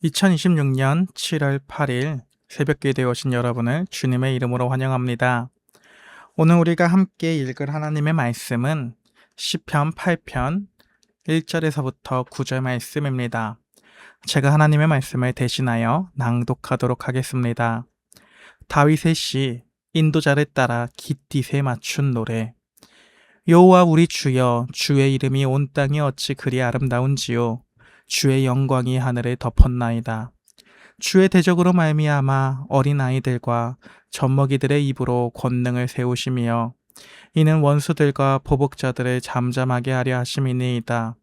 2026년 7월 8일 새벽기에 되어오신 여러분을 주님의 이름으로 환영합니다. 오늘 우리가 함께 읽을 하나님의 말씀은 시편 8편 1절에서부터 9절 말씀입니다. 제가 하나님의 말씀을 대신하여 낭독하도록 하겠습니다. 다윗의 시 인도자를 따라 깃딧에 맞춘 노래. 여호와 우리 주여, 주의 이름이 온 땅에 어찌 그리 아름다운지요. 주의 영광이 하늘을 덮었나이다. 주의 대적으로 말미암아 어린아이들과 젖먹이들의 입으로 권능을 세우시며 이는 원수들과 보복자들을 잠잠하게 하려 하심이니이다.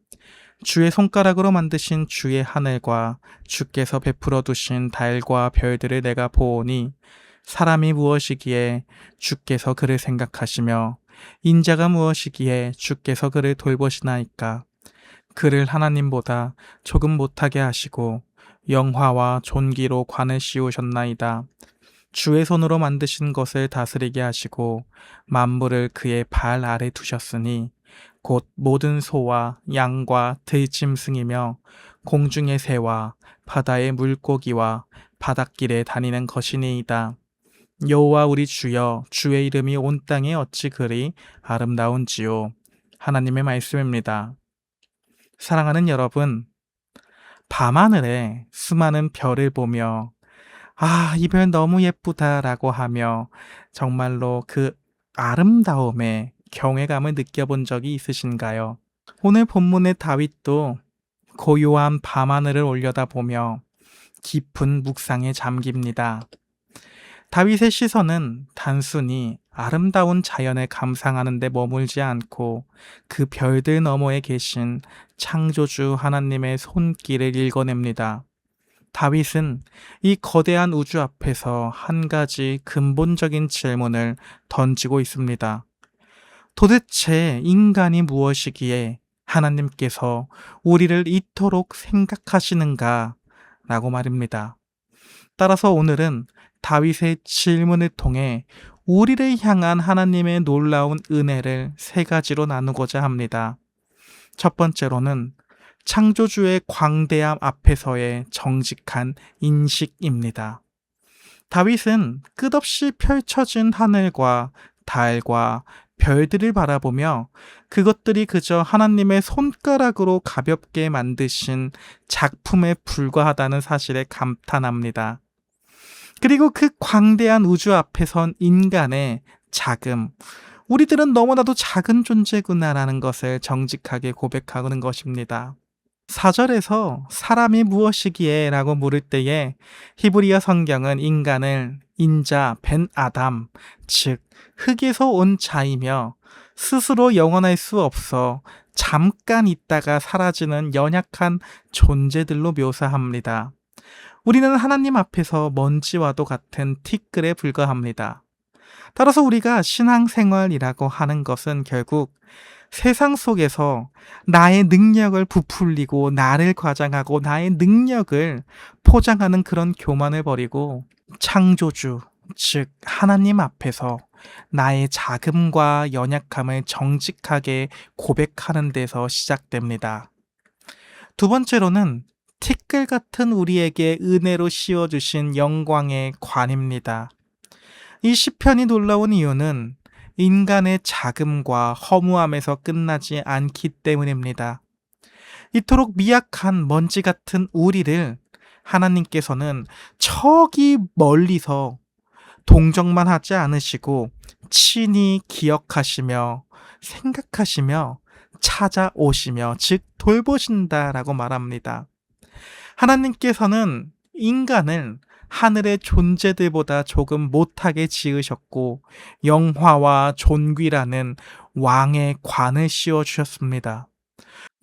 주의 손가락으로 만드신 주의 하늘과 주께서 베풀어 두신 달과 별들을 내가 보오니 사람이 무엇이기에 주께서 그를 생각하시며 인자가 무엇이기에 주께서 그를 돌보시나이까. 그를 하나님보다 조금 못하게 하시고 영화와 존귀로 관을 씌우셨나이다. 주의 손으로 만드신 것을 다스리게 하시고 만물을 그의 발 아래 두셨으니 곧 모든 소와 양과 들짐승이며 공중의 새와 바다의 물고기와 바닷길에 다니는 것이니이다. 여호와 우리 주여, 주의 이름이 온 땅에 어찌 그리 아름다운지요. 하나님의 말씀입니다. 사랑하는 여러분, 밤하늘에 수많은 별을 보며 이 별 너무 예쁘다라고 하며 정말로 그 아름다움에 경외감을 느껴본 적이 있으신가요? 오늘 본문의 다윗도 고요한 밤하늘을 올려다보며 깊은 묵상에 잠깁니다. 다윗의 시선은 단순히 아름다운 자연을 감상하는 데 머물지 않고 그 별들 너머에 계신 창조주 하나님의 손길을 읽어냅니다. 다윗은 이 거대한 우주 앞에서 한 가지 근본적인 질문을 던지고 있습니다. 도대체 인간이 무엇이기에 하나님께서 우리를 이토록 생각하시는가? 라고 말입니다. 따라서 오늘은 다윗의 질문을 통해 우리를 향한 하나님의 놀라운 은혜를 세 가지로 나누고자 합니다. 첫 번째로는 창조주의 광대함 앞에서의 정직한 인식입니다. 다윗은 끝없이 펼쳐진 하늘과 달과 별들을 바라보며 그것들이 그저 하나님의 손가락으로 가볍게 만드신 작품에 불과하다는 사실에 감탄합니다. 그리고 그 광대한 우주 앞에 선 인간의 작음, 우리들은 너무나도 작은 존재구나라는 것을 정직하게 고백하는 것입니다. 4절에서 사람이 무엇이기에 라고 물을 때에 히브리어 성경은 인간을 인자 벤 아담, 즉 흙에서 온 자이며 스스로 영원할 수 없어 잠깐 있다가 사라지는 연약한 존재들로 묘사합니다. 우리는 하나님 앞에서 먼지와도 같은 티끌에 불과합니다. 따라서 우리가 신앙생활이라고 하는 것은 결국 세상 속에서 나의 능력을 부풀리고 나를 과장하고 나의 능력을 포장하는 그런 교만을 버리고 창조주, 즉 하나님 앞에서 나의 작음과 연약함을 정직하게 고백하는 데서 시작됩니다. 두 번째로는 티끌 같은 우리에게 은혜로 씌워주신 영광의 관입니다. 이 시편이 놀라운 이유는 인간의 작음과 허무함에서 끝나지 않기 때문입니다. 이토록 미약한 먼지 같은 우리를 하나님께서는 저기 멀리서 동정만 하지 않으시고 친히 기억하시며 생각하시며 찾아오시며 즉 돌보신다라고 말합니다. 하나님께서는 인간을 하늘의 존재들보다 조금 못하게 지으셨고 영화와 존귀라는 왕의 관을 씌워주셨습니다.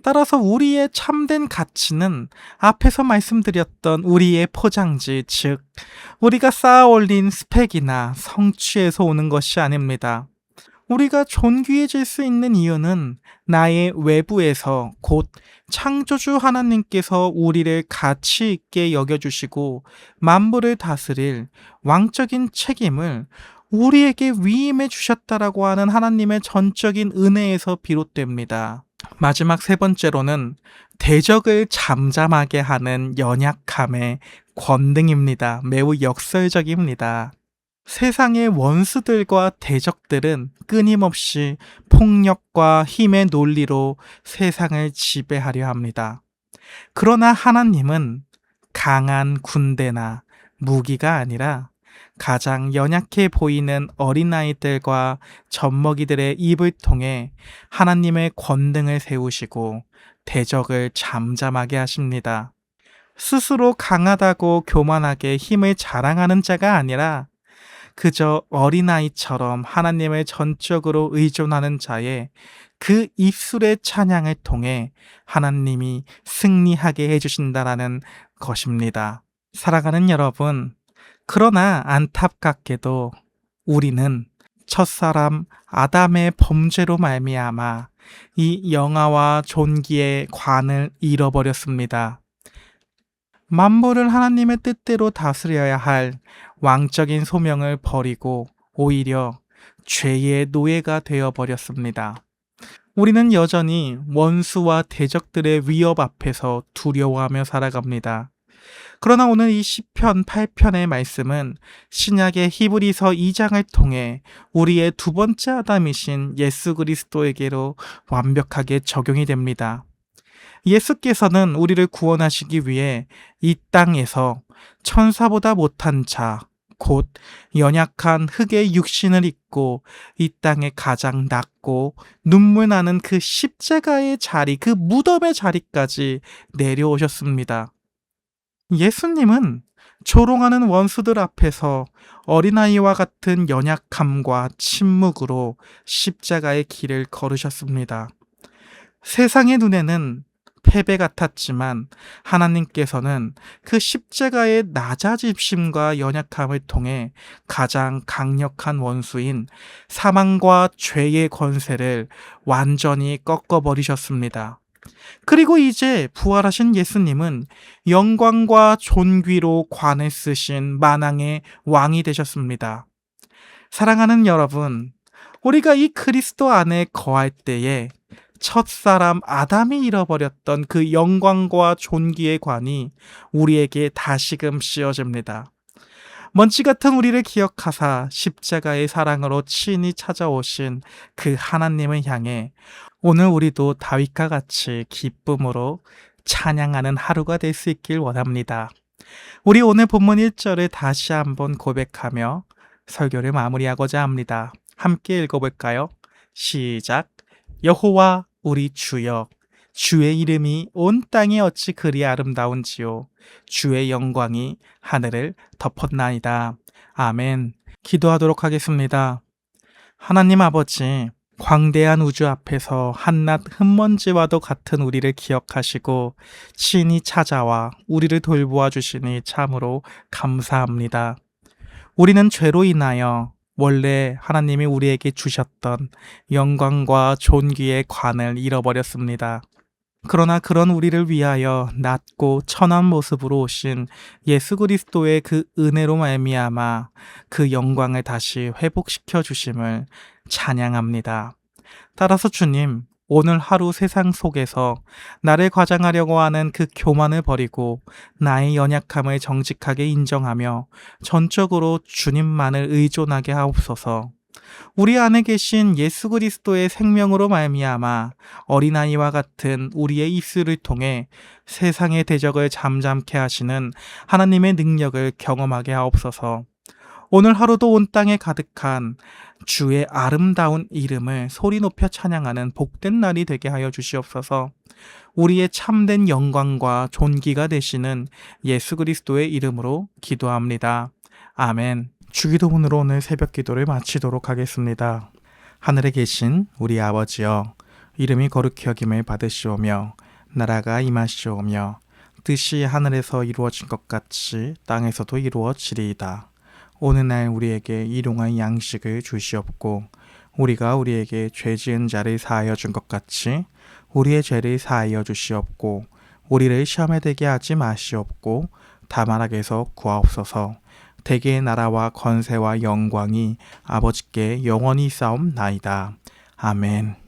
따라서 우리의 참된 가치는 앞에서 말씀드렸던 우리의 포장지, 즉 우리가 쌓아 올린 스펙이나 성취에서 오는 것이 아닙니다. 우리가 존귀해질 수 있는 이유는 나의 외부에서 곧 창조주 하나님께서 우리를 가치 있게 여겨주시고 만물을 다스릴 왕적인 책임을 우리에게 위임해 주셨다라고 하는 하나님의 전적인 은혜에서 비롯됩니다. 마지막 세 번째로는 대적을 잠잠하게 하는 연약함의 권능입니다. 매우 역설적입니다. 세상의 원수들과 대적들은 끊임없이 폭력과 힘의 논리로 세상을 지배하려 합니다. 그러나 하나님은 강한 군대나 무기가 아니라 가장 연약해 보이는 어린아이들과 젖먹이들의 입을 통해 하나님의 권능을 세우시고 대적을 잠잠하게 하십니다. 스스로 강하다고 교만하게 힘을 자랑하는 자가 아니라 그저 어린아이처럼 하나님을 전적으로 의존하는 자의 그 입술의 찬양을 통해 하나님이 승리하게 해주신다라는 것입니다. 사랑하는 여러분, 그러나 안타깝게도 우리는 첫사람 아담의 범죄로 말미암아 이 영화와 존귀의 관을 잃어버렸습니다. 만물을 하나님의 뜻대로 다스려야 할 왕적인 소명을 버리고 오히려 죄의 노예가 되어버렸습니다. 우리는 여전히 원수와 대적들의 위협 앞에서 두려워하며 살아갑니다. 그러나 오늘 이 시편 8편의 말씀은 신약의 히브리서 2장을 통해 우리의 두 번째 아담이신 예수 그리스도에게로 완벽하게 적용이 됩니다. 예수께서는 우리를 구원하시기 위해 이 땅에서 천사보다 못한 자, 곧 연약한 흙의 육신을 입고 이 땅에 가장 낮고 눈물 나는 그 십자가의 자리, 그 무덤의 자리까지 내려오셨습니다. 예수님은 조롱하는 원수들 앞에서 어린아이와 같은 연약함과 침묵으로 십자가의 길을 걸으셨습니다. 세상의 눈에는 패배 같았지만 하나님께서는 그 십자가의 낮아짐과 연약함을 통해 가장 강력한 원수인 사망과 죄의 권세를 완전히 꺾어버리셨습니다. 그리고 이제 부활하신 예수님은 영광과 존귀로 관을 쓰신 만왕의 왕이 되셨습니다. 사랑하는 여러분, 우리가 이 그리스도 안에 거할 때에 첫사람 아담이 잃어버렸던 그 영광과 존귀의 관이 우리에게 다시금 씌워집니다. 먼지 같은 우리를 기억하사 십자가의 사랑으로 친히 찾아오신 그 하나님을 향해 오늘 우리도 다윗과 같이 기쁨으로 찬양하는 하루가 될 수 있길 원합니다. 우리 오늘 본문 1절을 다시 한번 고백하며 설교를 마무리하고자 합니다. 함께 읽어볼까요? 시작. 여호와 우리 주여, 주의 이름이 온 땅에 어찌 그리 아름다운지요. 주의 영광이 하늘을 덮었나이다. 아멘. 기도하도록 하겠습니다. 하나님 아버지, 광대한 우주 앞에서 한낱 흙먼지와도 같은 우리를 기억하시고 친히 찾아와 우리를 돌보아 주시니 참으로 감사합니다. 우리는 죄로 인하여 원래 하나님이 우리에게 주셨던 영광과 존귀의 관을 잃어버렸습니다. 그러나 그런 우리를 위하여 낮고 천한 모습으로 오신 예수 그리스도의 그 은혜로 말미암아 그 영광을 다시 회복시켜 주심을 찬양합니다. 따라서 주님, 오늘 하루 세상 속에서 나를 과장하려고 하는 그 교만을 버리고 나의 연약함을 정직하게 인정하며 전적으로 주님만을 의존하게 하옵소서. 우리 안에 계신 예수 그리스도의 생명으로 말미암아 어린아이와 같은 우리의 입술을 통해 세상의 대적을 잠잠케 하시는 하나님의 능력을 경험하게 하옵소서. 오늘 하루도 온 땅에 가득한 주의 아름다운 이름을 소리 높여 찬양하는 복된 날이 되게 하여 주시옵소서. 우리의 참된 영광과 존귀가 되시는 예수 그리스도의 이름으로 기도합니다. 아멘. 주기도문으로 오늘 새벽 기도를 마치도록 하겠습니다. 하늘에 계신 우리 아버지여, 이름이 거룩히 여김을 받으시오며 나라가 임하시오며 뜻이 하늘에서 이루어진 것 같이 땅에서도 이루어지리이다. 오늘날 우리에게 일용할 양식을 주시옵고 우리가 우리에게 죄 지은 자를 사하여 준 것 같이 우리의 죄를 사하여 주시옵고 우리를 시험에 들게 하지 마시옵고 다만 악에서 구하옵소서. 대개의 나라와 권세와 영광이 아버지께 영원히 싸움나이다. 아멘.